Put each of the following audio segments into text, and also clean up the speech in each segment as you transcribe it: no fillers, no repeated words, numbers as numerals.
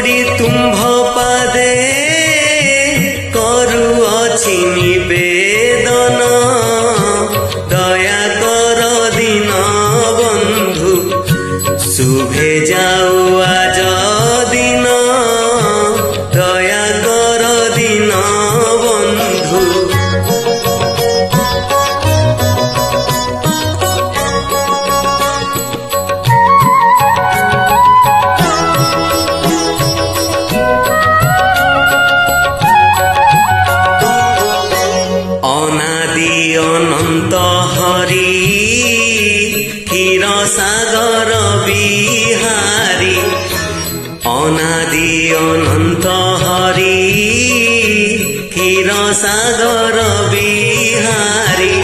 जोड़ी तुम्भ पादे करुअछि निवेदन दया कर दिन बंधु शुभे जाऊ आज दिन दया कर दिन बंधु। अनादि अनंत हरि क्षीर सागर बिहारी अनादि अनंत हरि क्षीर सागर बिहारी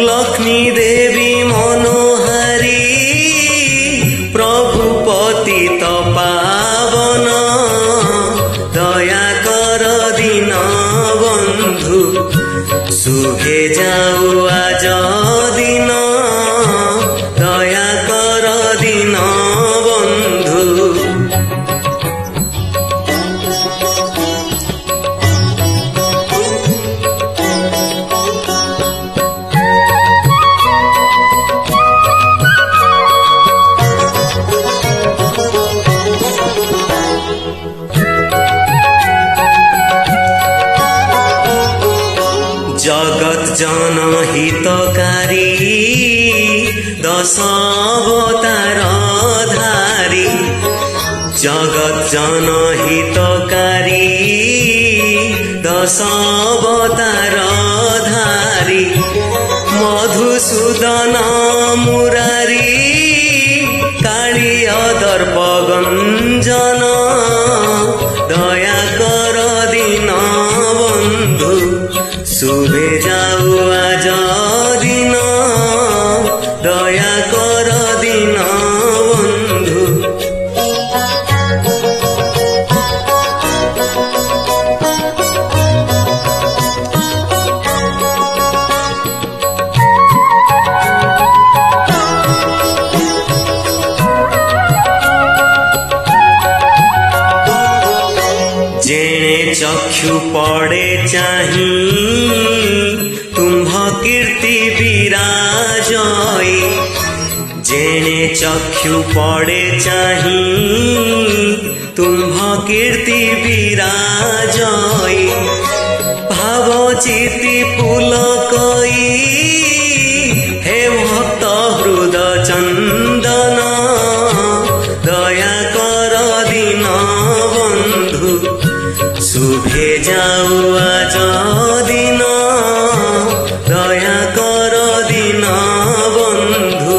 लक्ष्मी देवी मनोहारी प्रभु पतित पावन दया कर दिन बंधु शुभे जाऊ आज दिन दया कर दिन बंधु। जगत जन हितकारी दश अवतार धारी जगत जन हितकारी दश अवतार धारी मधुसूदन मुरारी कालिय दर्प गंजन दया कर दिन बंधु शुभे जाऊ आज दिन दया कर दिन बंधु। जेणे चक्षु पड़े चाही तुम्भ कीर्ति विराजय जेणे चक्षु पड़े चाही तुम्भ कीर्ति विराजय भाव चिति पुलकई हे भक्त हृद चंदन दया कर दिन बंधु शुभे जाऊ आज दिन दया कर दिन बंधु।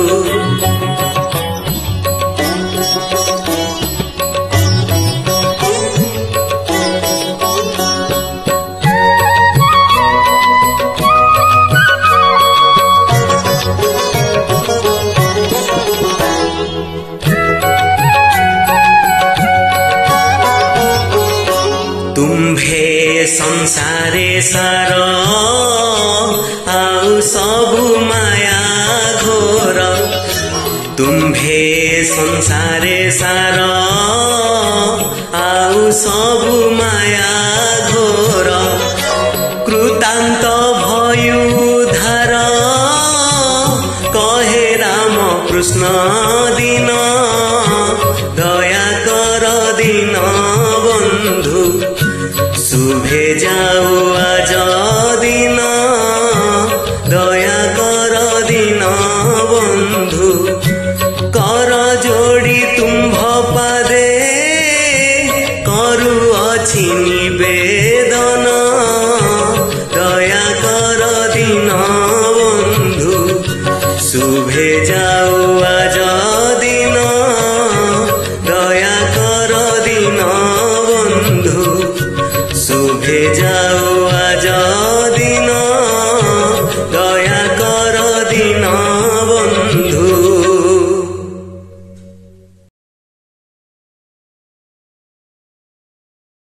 तुम्भे संसारे सार आउ सबु माया घोर तुम्भे संसारे सार आउ सबु माया घोर कृतांत भयु धार कहे राम कृष्ण दिन दया कर दिन बंधु शुभे जाऊ आज दिन दया कर दिन बंधु कर जोड़ी तुम्भ पादे करुअछि निवेदन दया कर दिन बंधु शुभे जाऊ आज दिन दया कर दिन बंधु शुभे जाऊ आज